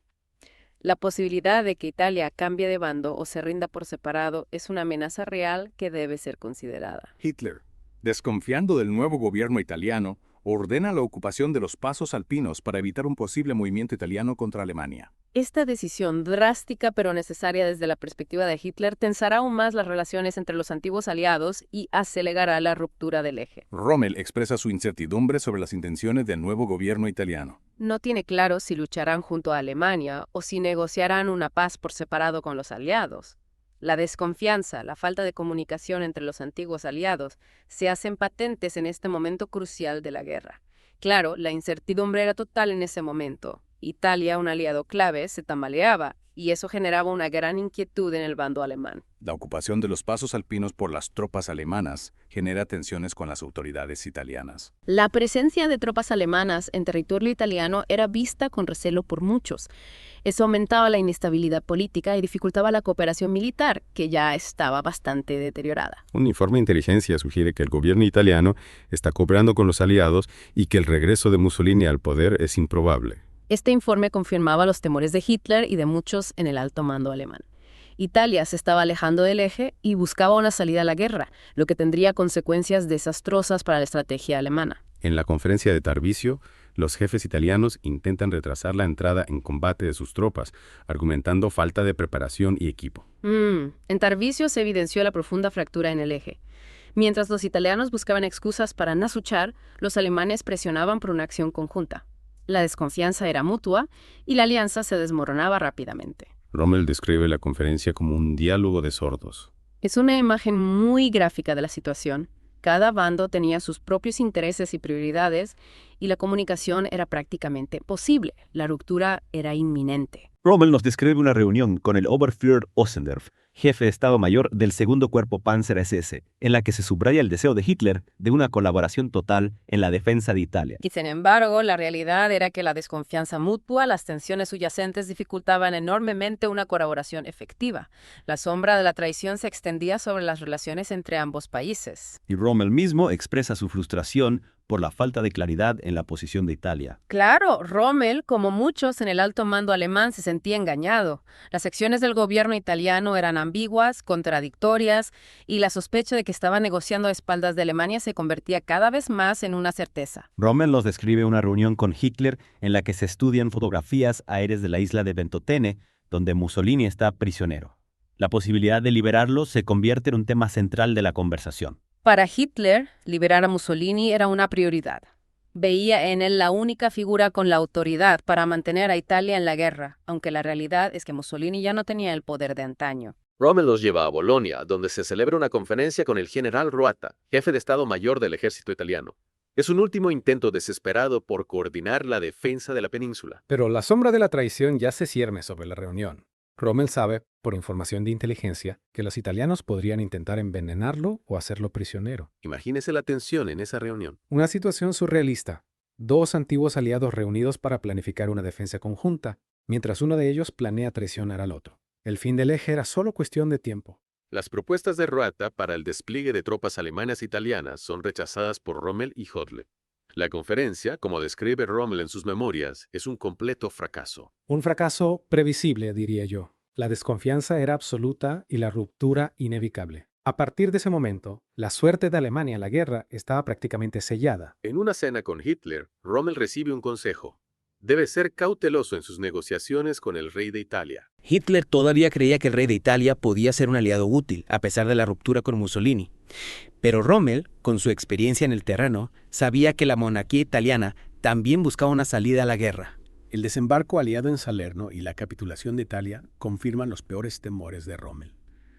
La posibilidad de que Italia cambie de bando o se rinda por separado es una amenaza real que debe ser considerada. Hitler, desconfiando del nuevo gobierno italiano, ordena la ocupación de los pasos alpinos para evitar un posible movimiento italiano contra Alemania. Esta decisión drástica pero necesaria desde la perspectiva de Hitler tensará aún más las relaciones entre los antiguos aliados y acelerará la ruptura del eje. Rommel expresa su incertidumbre sobre las intenciones del nuevo gobierno italiano. No tiene claro si lucharán junto a Alemania o si negociarán una paz por separado con los aliados. La desconfianza, la falta de comunicación entre los antiguos aliados se hacen patentes en este momento crucial de la guerra. Claro, la incertidumbre era total en ese momento. Italia, un aliado clave, se tambaleaba y eso generaba una gran inquietud en el bando alemán. La ocupación de los pasos alpinos por las tropas alemanas genera tensiones con las autoridades italianas. La presencia de tropas alemanas en territorio italiano era vista con recelo por muchos. Eso aumentaba la inestabilidad política y dificultaba la cooperación militar, que ya estaba bastante deteriorada. Un informe de inteligencia sugiere que el gobierno italiano está cooperando con los aliados y que el regreso de Mussolini al poder es improbable. Este informe confirmaba los temores de Hitler y de muchos en el alto mando alemán. Italia se estaba alejando del eje y buscaba una salida a la guerra, lo que tendría consecuencias desastrosas para la estrategia alemana. En la conferencia de Tarvisio, los jefes italianos intentan retrasar la entrada en combate de sus tropas, argumentando falta de preparación y equipo. En Tarvisio se evidenció la profunda fractura en el eje. Mientras los italianos buscaban excusas para nasuchar, los alemanes presionaban por una acción conjunta. La desconfianza era mutua y la alianza se desmoronaba rápidamente. Rommel describe la conferencia como un diálogo de sordos. Es una imagen muy gráfica de la situación. Cada bando tenía sus propios intereses y prioridades y la comunicación era prácticamente posible. La ruptura era inminente. Rommel nos describe una reunión con el Oberführer Ossendorf, jefe de Estado Mayor del segundo cuerpo Panzer SS, en la que se subraya el deseo de Hitler de una colaboración total en la defensa de Italia. Y sin embargo, la realidad era que la desconfianza mutua, las tensiones subyacentes dificultaban enormemente una colaboración efectiva. La sombra de la traición se extendía sobre las relaciones entre ambos países. Y Rommel mismo expresa su frustración por la falta de claridad en la posición de Italia. Claro, Rommel, como muchos en el alto mando alemán, se sentía engañado. Las acciones del gobierno italiano eran ambiguas, contradictorias, y la sospecha de que estaba negociando a espaldas de Alemania se convertía cada vez más en una certeza. Rommel nos describe una reunión con Hitler en la que se estudian fotografías aéreas de la isla de Ventotene, donde Mussolini está prisionero. La posibilidad de liberarlo se convierte en un tema central de la conversación. Para Hitler, liberar a Mussolini era una prioridad. Veía en él la única figura con la autoridad para mantener a Italia en la guerra, aunque la realidad es que Mussolini ya no tenía el poder de antaño. Rommel los lleva a Bolonia, donde se celebra una conferencia con el general Roata, jefe de Estado Mayor del ejército italiano. Es un último intento desesperado por coordinar la defensa de la península. Pero la sombra de la traición ya se cierne sobre la reunión. Rommel sabe, por información de inteligencia, que los italianos podrían intentar envenenarlo o hacerlo prisionero. Imagínese la tensión en esa reunión. Una situación surrealista. Dos antiguos aliados reunidos para planificar una defensa conjunta, mientras uno de ellos planea traicionar al otro. El fin del eje era solo cuestión de tiempo. Las propuestas de Roata para el despliegue de tropas alemanas e italianas son rechazadas por Rommel y Hodle. La conferencia, como describe Rommel en sus memorias, es un completo fracaso. Un fracaso previsible, diría yo. La desconfianza era absoluta y la ruptura inevitable. A partir de ese momento, la suerte de Alemania en la guerra estaba prácticamente sellada. En una cena con Hitler, Rommel recibe un consejo. Debe ser cauteloso en sus negociaciones con el rey de Italia. Hitler todavía creía que el rey de Italia podía ser un aliado útil, a pesar de la ruptura con Mussolini. Pero Rommel, con su experiencia en el terreno, sabía que la monarquía italiana también buscaba una salida a la guerra. El desembarco aliado en Salerno y la capitulación de Italia confirman los peores temores de Rommel.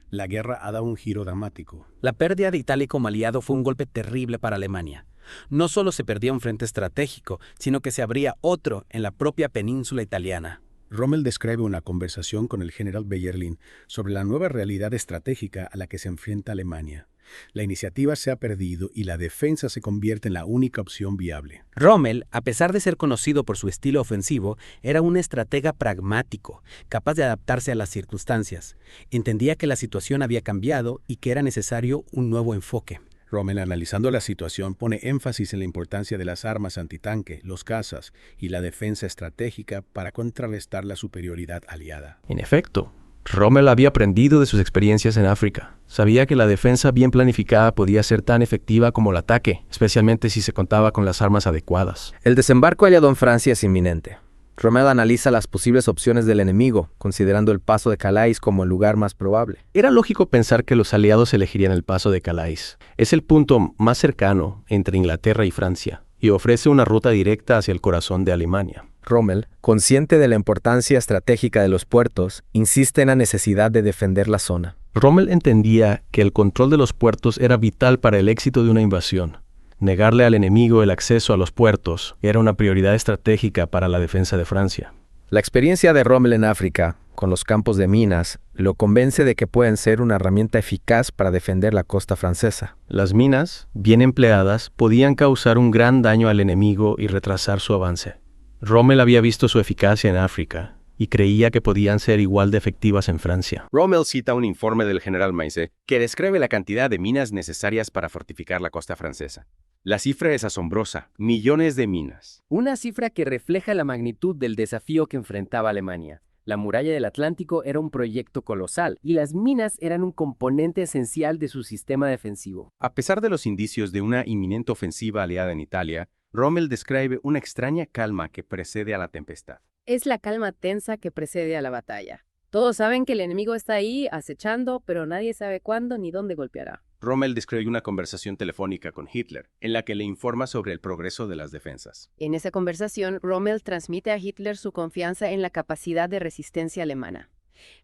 La guerra ha dado un giro dramático. La pérdida de Italia como aliado fue un golpe terrible para Alemania. No solo se perdía un frente estratégico, sino que se abría otro en la propia península italiana. Rommel describe una conversación con el general Bayerlin sobre la nueva realidad estratégica a la que se enfrenta Alemania. La iniciativa se ha perdido y la defensa se convierte en la única opción viable. Rommel, a pesar de ser conocido por su estilo ofensivo, era un estratega pragmático, capaz de adaptarse a las circunstancias. Entendía que la situación había cambiado y que era necesario un nuevo enfoque. Rommel, analizando la situación, pone énfasis en la importancia de las armas antitanque, los cazas y la defensa estratégica para contrarrestar la superioridad aliada. En efecto, Rommel había aprendido de sus experiencias en África. Sabía que la defensa bien planificada podía ser tan efectiva como el ataque, especialmente si se contaba con las armas adecuadas. El desembarco aliado en Francia es inminente. Rommel analiza las posibles opciones del enemigo, considerando el paso de Calais como el lugar más probable. Era lógico pensar que los aliados elegirían el paso de Calais. Es el punto más cercano entre Inglaterra y Francia, y ofrece una ruta directa hacia el corazón de Alemania. Rommel, consciente de la importancia estratégica de los puertos, insiste en la necesidad de defender la zona. Rommel entendía que el control de los puertos era vital para el éxito de una invasión. Negarle al enemigo el acceso a los puertos era una prioridad estratégica para la defensa de Francia. La experiencia de Rommel en África, con los campos de minas, lo convence de que pueden ser una herramienta eficaz para defender la costa francesa. Las minas, bien empleadas, podían causar un gran daño al enemigo y retrasar su avance. Rommel había visto su eficacia en África y creía que podían ser igual de efectivas en Francia. Rommel cita un informe del general Maizet que describe la cantidad de minas necesarias para fortificar la costa francesa. La cifra es asombrosa, millones de minas. Una cifra que refleja la magnitud del desafío que enfrentaba Alemania. La muralla del Atlántico era un proyecto colosal y las minas eran un componente esencial de su sistema defensivo. A pesar de los indicios de una inminente ofensiva aliada en Italia, Rommel describe una extraña calma que precede a la tempestad. Es la calma tensa que precede a la batalla. Todos saben que el enemigo está ahí, acechando, pero nadie sabe cuándo ni dónde golpeará. Rommel describe una conversación telefónica con Hitler, en la que le informa sobre el progreso de las defensas. En esa conversación, Rommel transmite a Hitler su confianza en la capacidad de resistencia alemana.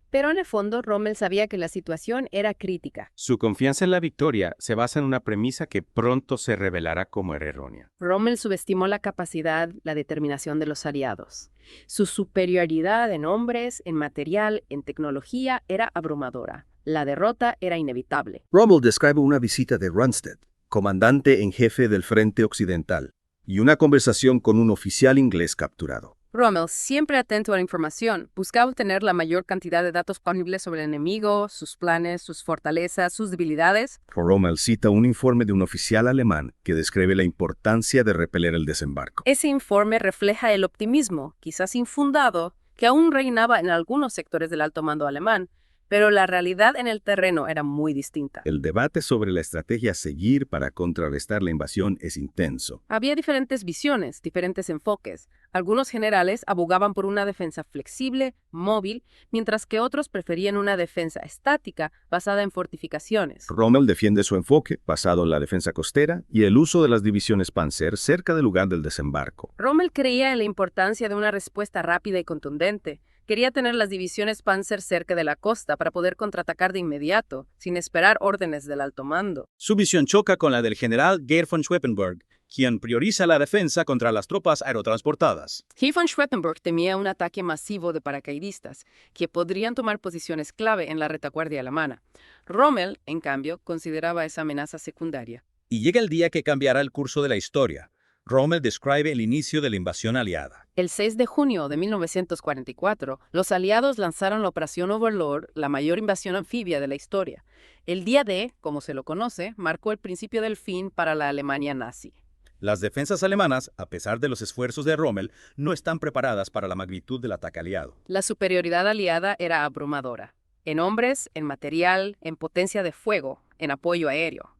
Pero en el fondo, Rommel sabía que la situación era crítica. Su confianza en la victoria se basa en una premisa que pronto se revelará como errónea. Rommel subestimó la capacidad, la determinación de los aliados. Su superioridad en hombres, en material, en tecnología era abrumadora. La derrota era inevitable. Rommel describe una visita de Rundstedt, comandante en jefe del Frente Occidental, y una conversación con un oficial inglés capturado. Rommel, siempre atento a la información, buscaba obtener la mayor cantidad de datos disponibles sobre el enemigo, sus planes, sus fortalezas, sus debilidades. Rommel cita un informe de un oficial alemán que describe la importancia de repeler el desembarco. Ese informe refleja el optimismo, quizás infundado, que aún reinaba en algunos sectores del alto mando alemán, pero la realidad en el terreno era muy distinta. El debate sobre la estrategia a seguir para contrarrestar la invasión es intenso. Había diferentes visiones, diferentes enfoques. Algunos generales abogaban por una defensa flexible, móvil, mientras que otros preferían una defensa estática basada en fortificaciones. Rommel defiende su enfoque, basado en la defensa costera y el uso de las divisiones Panzer cerca del lugar del desembarco. Rommel creía en la importancia de una respuesta rápida y contundente. Quería tener las divisiones Panzer cerca de la costa para poder contraatacar de inmediato, sin esperar órdenes del alto mando. Su visión choca con la del general Geir von Schweppenberg, quien prioriza la defensa contra las tropas aerotransportadas. Geir von Schweppenberg temía un ataque masivo de paracaidistas, que podrían tomar posiciones clave en la retaguardia alemana. Rommel, en cambio, consideraba esa amenaza secundaria. Y llega el día que cambiará el curso de la historia. Rommel describe el inicio de la invasión aliada. El 6 de junio de 1944, los aliados lanzaron la Operación Overlord, la mayor invasión anfibia de la historia. El día D, como se lo conoce, marcó el principio del fin para la Alemania nazi. Las defensas alemanas, a pesar de los esfuerzos de Rommel, no están preparadas para la magnitud del ataque aliado. La superioridad aliada era abrumadora, en hombres, en material, en potencia de fuego, en apoyo aéreo.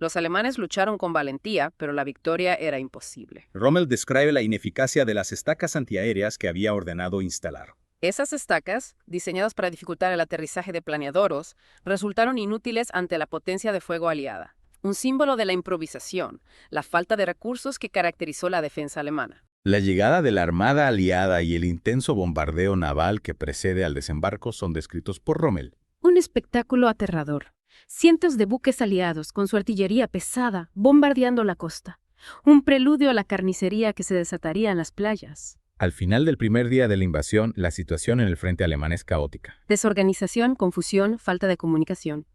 Los alemanes lucharon con valentía, pero la victoria era imposible. Rommel describe la ineficacia de las estacas antiaéreas que había ordenado instalar. Esas estacas, diseñadas para dificultar el aterrizaje de planeadoros, resultaron inútiles ante la potencia de fuego aliada. Un símbolo de la improvisación, la falta de recursos que caracterizó la defensa alemana. La llegada de la Armada Aliada y el intenso bombardeo naval que precede al desembarco son descritos por Rommel. Un espectáculo aterrador. Cientos de buques aliados con su artillería pesada bombardeando la costa. Un preludio a la carnicería que se desataría en las playas. Al final del primer día de la invasión, la situación en el frente alemán es caótica. Desorganización, confusión, falta de comunicación.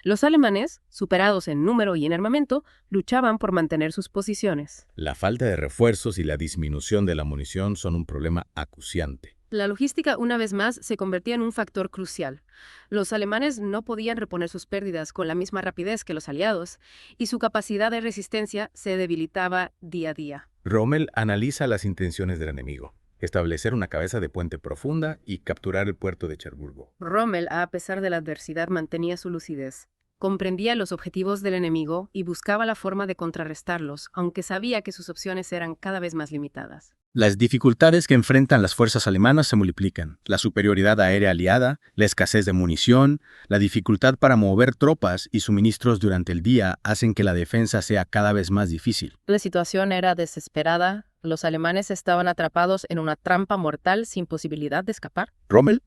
Los alemanes, superados en número y en armamento, luchaban por mantener sus posiciones. La falta de refuerzos y la disminución de la munición son un problema acuciante. La logística, una vez más, se convertía en un factor crucial. Los alemanes no podían reponer sus pérdidas con la misma rapidez que los aliados, y su capacidad de resistencia se debilitaba día a día. Rommel analiza las intenciones del enemigo: establecer una cabeza de puente profunda y capturar el puerto de Cherburgo. Rommel, a pesar de la adversidad, mantenía su lucidez. Comprendía los objetivos del enemigo y buscaba la forma de contrarrestarlos, aunque sabía que sus opciones eran cada vez más limitadas. Las dificultades que enfrentan las fuerzas alemanas se multiplican. La superioridad aérea aliada, la escasez de munición, la dificultad para mover tropas y suministros durante el día hacen que la defensa sea cada vez más difícil. La situación era desesperada. Los alemanes estaban atrapados en una trampa mortal sin posibilidad de escapar. Rommel,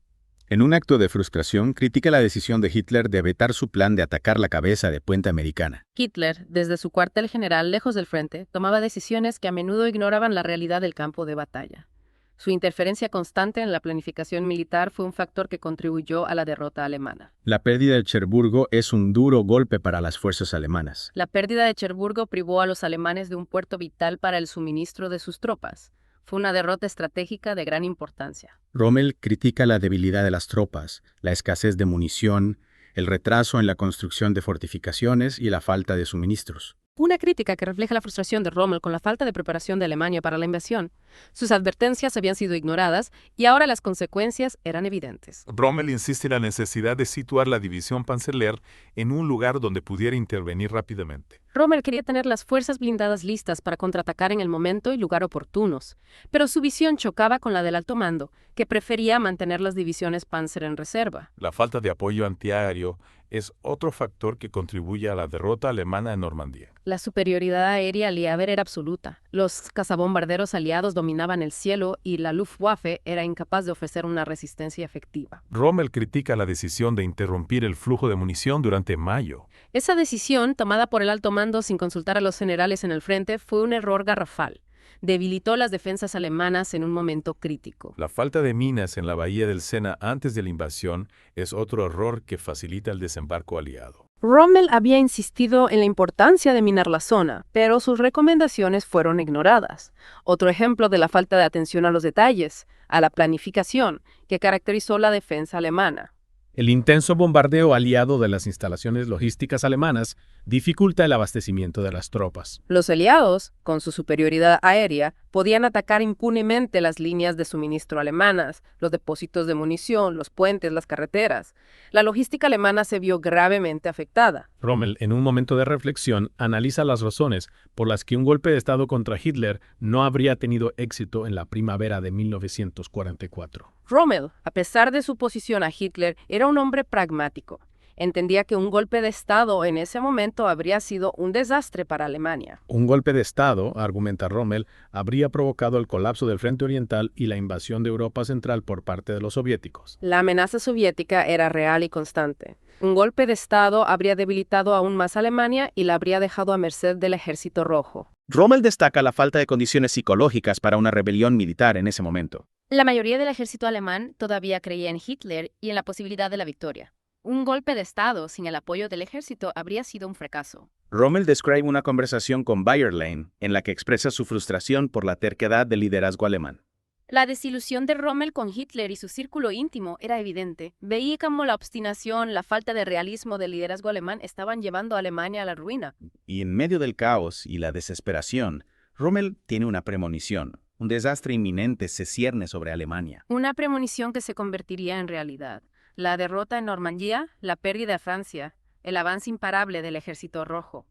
en un acto de frustración, critica la decisión de Hitler de vetar su plan de atacar la cabeza de puente americana. Hitler, desde su cuartel general lejos del frente, tomaba decisiones que a menudo ignoraban la realidad del campo de batalla. Su interferencia constante en la planificación militar fue un factor que contribuyó a la derrota alemana. La pérdida de Cherburgo es un duro golpe para las fuerzas alemanas. La pérdida de Cherburgo privó a los alemanes de un puerto vital para el suministro de sus tropas. Fue una derrota estratégica de gran importancia. Rommel critica la debilidad de las tropas, la escasez de munición, el retraso en la construcción de fortificaciones y la falta de suministros. Una crítica que refleja la frustración de Rommel con la falta de preparación de Alemania para la invasión. Sus advertencias habían sido ignoradas y ahora las consecuencias eran evidentes. Rommel insiste en la necesidad de situar la división Panzerlehr en un lugar donde pudiera intervenir rápidamente. Rommel quería tener las fuerzas blindadas listas para contraatacar en el momento y lugar oportunos, pero su visión chocaba con la del alto mando, que prefería mantener las divisiones Panzer en reserva. La falta de apoyo antiaéreo es otro factor que contribuye a la derrota alemana en Normandía. La superioridad aérea aliada era absoluta. Los cazabombarderos aliados dominaban el cielo y la Luftwaffe era incapaz de ofrecer una resistencia efectiva. Rommel critica la decisión de interrumpir el flujo de munición durante mayo. Esa decisión, tomada por el alto mando sin consultar a los generales en el frente, fue un error garrafal. Debilitó las defensas alemanas en un momento crítico. La falta de minas en la bahía del Sena antes de la invasión es otro error que facilita el desembarco aliado. Rommel había insistido en la importancia de minar la zona, pero sus recomendaciones fueron ignoradas. Otro ejemplo de la falta de atención a los detalles, a la planificación, que caracterizó la defensa alemana. El intenso bombardeo aliado de las instalaciones logísticas alemanas dificulta el abastecimiento de las tropas. Los aliados, con su superioridad aérea, podían atacar impunemente las líneas de suministro alemanas, los depósitos de munición, los puentes, las carreteras. La logística alemana se vio gravemente afectada. Rommel, en un momento de reflexión, analiza las razones por las que un golpe de Estado contra Hitler no habría tenido éxito en la primavera de 1944. Rommel, a pesar de su oposición a Hitler, era un hombre pragmático. Entendía que un golpe de Estado en ese momento habría sido un desastre para Alemania. Un golpe de Estado, argumenta Rommel, habría provocado el colapso del Frente Oriental y la invasión de Europa Central por parte de los soviéticos. La amenaza soviética era real y constante. Un golpe de Estado habría debilitado aún más a Alemania y la habría dejado a merced del Ejército Rojo. Rommel destaca la falta de condiciones psicológicas para una rebelión militar en ese momento. La mayoría del ejército alemán todavía creía en Hitler y en la posibilidad de la victoria. Un golpe de Estado sin el apoyo del ejército habría sido un fracaso. Rommel describe una conversación con Bayerlein en la que expresa su frustración por la terquedad del liderazgo alemán. La desilusión de Rommel con Hitler y su círculo íntimo era evidente. Veía cómo la obstinación, la falta de realismo del liderazgo alemán estaban llevando a Alemania a la ruina. Y en medio del caos y la desesperación, Rommel tiene una premonición. Un desastre inminente se cierne sobre Alemania. Una premonición que se convertiría en realidad. La derrota en Normandía, la pérdida de Francia, el avance imparable del Ejército Rojo.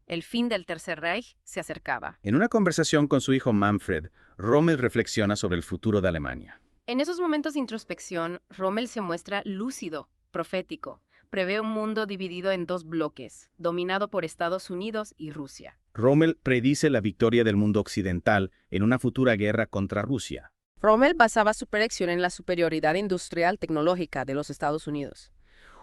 El fin del Tercer Reich se acercaba. En una conversación con su hijo Manfred, Rommel reflexiona sobre el futuro de Alemania. En esos momentos de introspección, Rommel se muestra lúcido, profético. Prevé un mundo dividido en dos bloques, dominado por Estados Unidos y Rusia. Rommel predice la victoria del mundo occidental en una futura guerra contra Rusia. Rommel basaba su predicción en la superioridad industrial tecnológica de los Estados Unidos.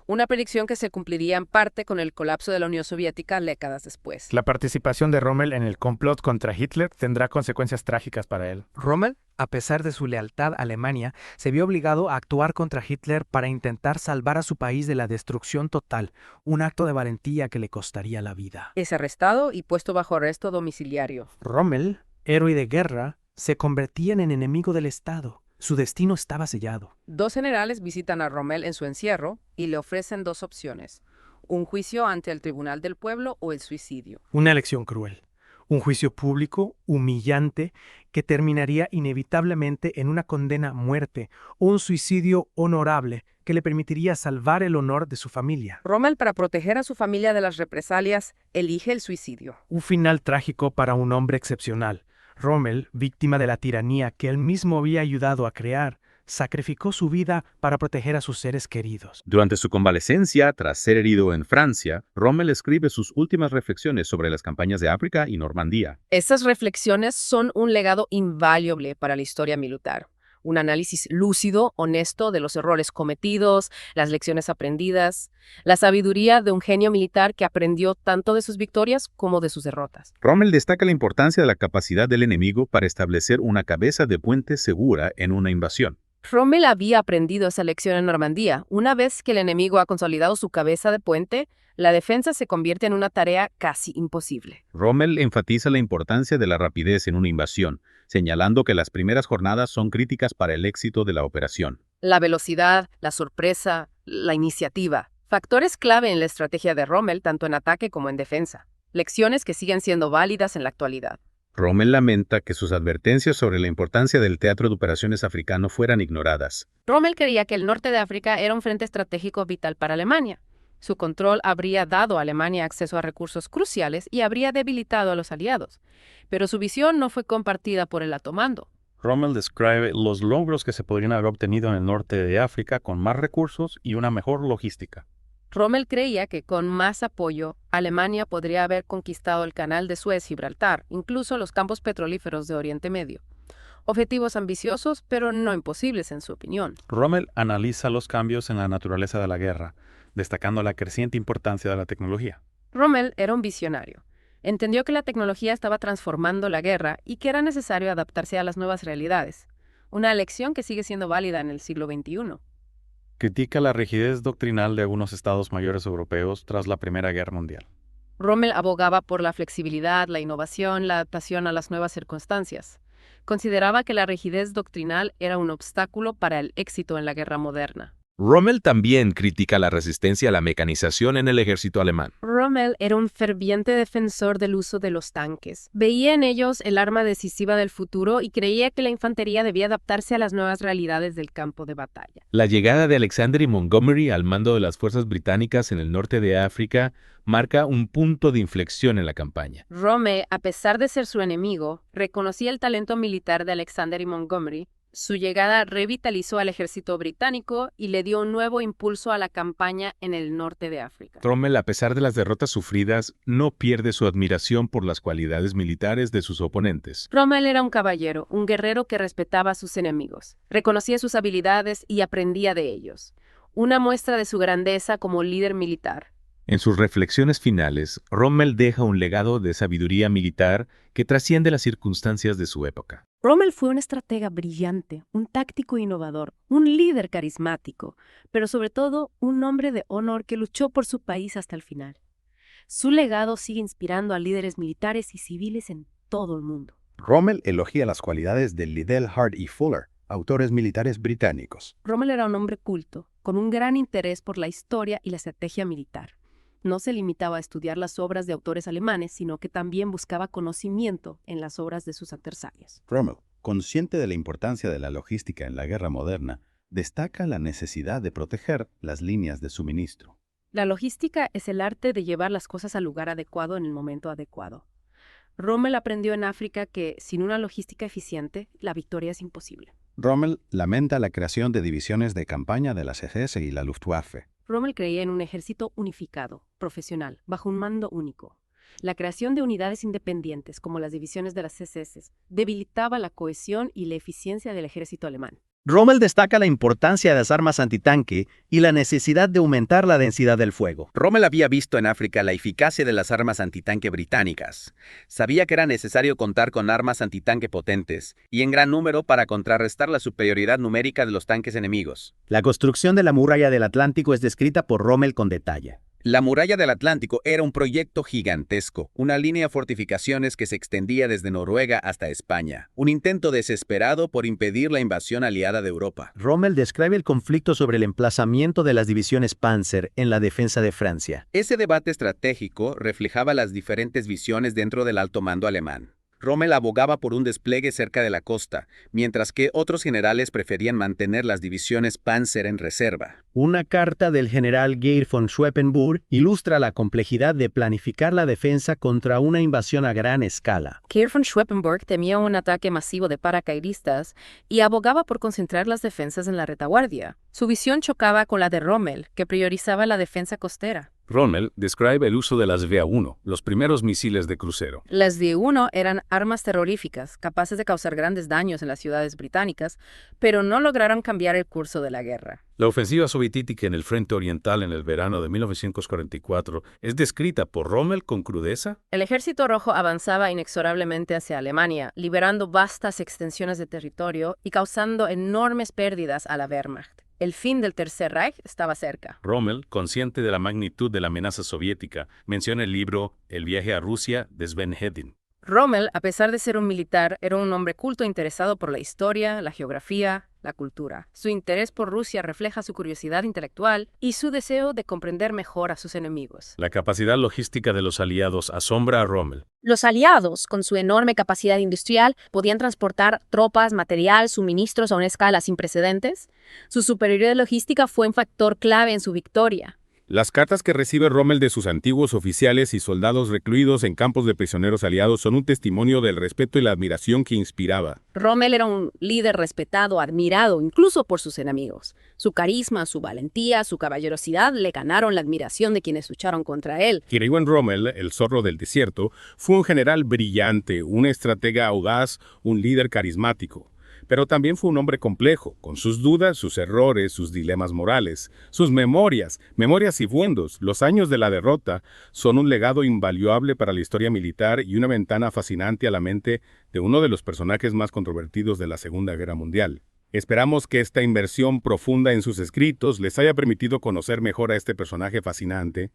Una predicción que se cumpliría en parte con el colapso de la Unión Soviética décadas después. La participación de Rommel en el complot contra Hitler tendrá consecuencias trágicas para él. Rommel, a pesar de su lealtad a Alemania, se vio obligado a actuar contra Hitler para intentar salvar a su país de la destrucción total, un acto de valentía que le costaría la vida. Es arrestado y puesto bajo arresto domiciliario. Rommel, héroe de guerra, se convertía en enemigo del Estado. Su destino estaba sellado. 2 generales visitan a Rommel en su encierro y le ofrecen 2 opciones: un juicio ante el Tribunal del Pueblo o el suicidio. Una elección cruel. Un juicio público, humillante, que terminaría inevitablemente en una condena a muerte o un suicidio honorable que le permitiría salvar el honor de su familia. Rommel, para proteger a su familia de las represalias, elige el suicidio. Un final trágico para un hombre excepcional. Rommel, víctima de la tiranía que él mismo había ayudado a crear, sacrificó su vida para proteger a sus seres queridos. Durante su convalecencia, tras ser herido en Francia, Rommel escribe sus últimas reflexiones sobre las campañas de África y Normandía. Estas reflexiones son un legado invaluable para la historia militar. Un análisis lúcido, honesto de los errores cometidos, las lecciones aprendidas, la sabiduría de un genio militar que aprendió tanto de sus victorias como de sus derrotas. Rommel destaca la importancia de la capacidad del enemigo para establecer una cabeza de puente segura en una invasión. Rommel había aprendido esa lección en Normandía. Una vez que el enemigo ha consolidado su cabeza de puente, la defensa se convierte en una tarea casi imposible. Rommel enfatiza la importancia de la rapidez en una invasión, señalando que las primeras jornadas son críticas para el éxito de la operación. La velocidad, la sorpresa, la iniciativa. Factores clave en la estrategia de Rommel, tanto en ataque como en defensa. Lecciones que siguen siendo válidas en la actualidad. Rommel lamenta que sus advertencias sobre la importancia del teatro de operaciones africano fueran ignoradas. Rommel creía que el norte de África era un frente estratégico vital para Alemania. Su control habría dado a Alemania acceso a recursos cruciales y habría debilitado a los aliados. Pero su visión no fue compartida por el alto mando. Rommel describe los logros que se podrían haber obtenido en el norte de África con más recursos y una mejor logística. Rommel creía que con más apoyo, Alemania podría haber conquistado el canal de Suez, Gibraltar, incluso los campos petrolíferos de Oriente Medio. Objetivos ambiciosos, pero no imposibles en su opinión. Rommel analiza los cambios en la naturaleza de la guerra, destacando la creciente importancia de la tecnología. Rommel era un visionario. Entendió que la tecnología estaba transformando la guerra y que era necesario adaptarse a las nuevas realidades. Una lección que sigue siendo válida en el siglo XXI. Critica la rigidez doctrinal de algunos estados mayores europeos tras la Primera Guerra Mundial. Rommel abogaba por la flexibilidad, la innovación, la adaptación a las nuevas circunstancias. Consideraba que la rigidez doctrinal era un obstáculo para el éxito en la guerra moderna. Rommel también critica la resistencia a la mecanización en el ejército alemán. Rommel era un ferviente defensor del uso de los tanques. Veía en ellos el arma decisiva del futuro y creía que la infantería debía adaptarse a las nuevas realidades del campo de batalla. La llegada de Alexander y Montgomery al mando de las fuerzas británicas en el norte de África marca un punto de inflexión en la campaña. Rommel, a pesar de ser su enemigo, reconocía el talento militar de Alexander y Montgomery. Su llegada revitalizó al ejército británico y le dio un nuevo impulso a la campaña en el norte de África. Rommel, a pesar de las derrotas sufridas, no pierde su admiración por las cualidades militares de sus oponentes. Rommel era un caballero, un guerrero que respetaba a sus enemigos, reconocía sus habilidades y aprendía de ellos. Una muestra de su grandeza como líder militar. En sus reflexiones finales, Rommel deja un legado de sabiduría militar que trasciende las circunstancias de su época. Rommel fue un estratega brillante, un táctico innovador, un líder carismático, pero sobre todo un hombre de honor que luchó por su país hasta el final. Su legado sigue inspirando a líderes militares y civiles en todo el mundo. Rommel elogia las cualidades de Liddell, Hart y Fuller, autores militares británicos. Rommel era un hombre culto, con un gran interés por la historia y la estrategia militar. No se limitaba a estudiar las obras de autores alemanes, sino que también buscaba conocimiento en las obras de sus adversarios. Rommel, consciente de la importancia de la logística en la guerra moderna, destaca la necesidad de proteger las líneas de suministro. La logística es el arte de llevar las cosas al lugar adecuado en el momento adecuado. Rommel aprendió en África que, sin una logística eficiente, la victoria es imposible. Rommel lamenta la creación de divisiones de campaña de las SS y la Luftwaffe. Rommel creía en un ejército unificado, profesional, bajo un mando único. La creación de unidades independientes, como las divisiones de las SS, debilitaba la cohesión y la eficiencia del ejército alemán. Rommel destaca la importancia de las armas antitanque y la necesidad de aumentar la densidad del fuego. Rommel había visto en África la eficacia de las armas antitanque británicas. Sabía que era necesario contar con armas antitanque potentes y en gran número para contrarrestar la superioridad numérica de los tanques enemigos. La construcción de la muralla del Atlántico es descrita por Rommel con detalle. La muralla del Atlántico era un proyecto gigantesco, una línea de fortificaciones que se extendía desde Noruega hasta España, un intento desesperado por impedir la invasión aliada de Europa. Rommel describe el conflicto sobre el emplazamiento de las divisiones Panzer en la defensa de Francia. Ese debate estratégico reflejaba las diferentes visiones dentro del alto mando alemán. Rommel abogaba por un despliegue cerca de la costa, mientras que otros generales preferían mantener las divisiones Panzer en reserva. Una carta del general Geir von Schweppenburg ilustra la complejidad de planificar la defensa contra una invasión a gran escala. Geir von Schweppenburg temía un ataque masivo de paracaidistas y abogaba por concentrar las defensas en la retaguardia. Su visión chocaba con la de Rommel, que priorizaba la defensa costera. Rommel describe el uso de las VA-1, los primeros misiles de crucero. Las VA-1 eran armas terroríficas, capaces de causar grandes daños en las ciudades británicas, pero no lograron cambiar el curso de la guerra. La ofensiva soviética en el frente oriental en el verano de 1944 es descrita por Rommel con crudeza. El ejército rojo avanzaba inexorablemente hacia Alemania, liberando vastas extensiones de territorio y causando enormes pérdidas a la Wehrmacht. El fin del Tercer Reich estaba cerca. Rommel, consciente de la magnitud de la amenaza soviética, menciona el libro El viaje a Rusia de Sven Hedin. Rommel, a pesar de ser un militar, era un hombre culto interesado por la historia, la geografía, la cultura. Su interés por Rusia refleja su curiosidad intelectual y su deseo de comprender mejor a sus enemigos. La capacidad logística de los aliados asombra a Rommel. Los aliados, con su enorme capacidad industrial, podían transportar tropas, material, suministros a una escala sin precedentes. Su superioridad logística fue un factor clave en su victoria. Las cartas que recibe Rommel de sus antiguos oficiales y soldados recluidos en campos de prisioneros aliados son un testimonio del respeto y la admiración que inspiraba. Rommel era un líder respetado, admirado, incluso por sus enemigos. Su carisma, su valentía, su caballerosidad le ganaron la admiración de quienes lucharon contra él. Kiriwan Rommel, el zorro del desierto, fue un general brillante, un estratega audaz, un líder carismático. Pero también fue un hombre complejo, con sus dudas, sus errores, sus dilemas morales, sus memorias y fundos. Los años de la derrota son un legado invaluable para la historia militar y una ventana fascinante a la mente de uno de los personajes más controvertidos de la Segunda Guerra Mundial. Esperamos que esta inmersión profunda en sus escritos les haya permitido conocer mejor a este personaje fascinante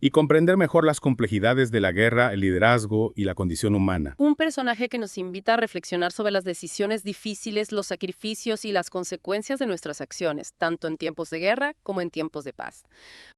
y comprender mejor las complejidades de la guerra, el liderazgo y la condición humana. Un personaje que nos invita a reflexionar sobre las decisiones difíciles, los sacrificios y las consecuencias de nuestras acciones, tanto en tiempos de guerra como en tiempos de paz.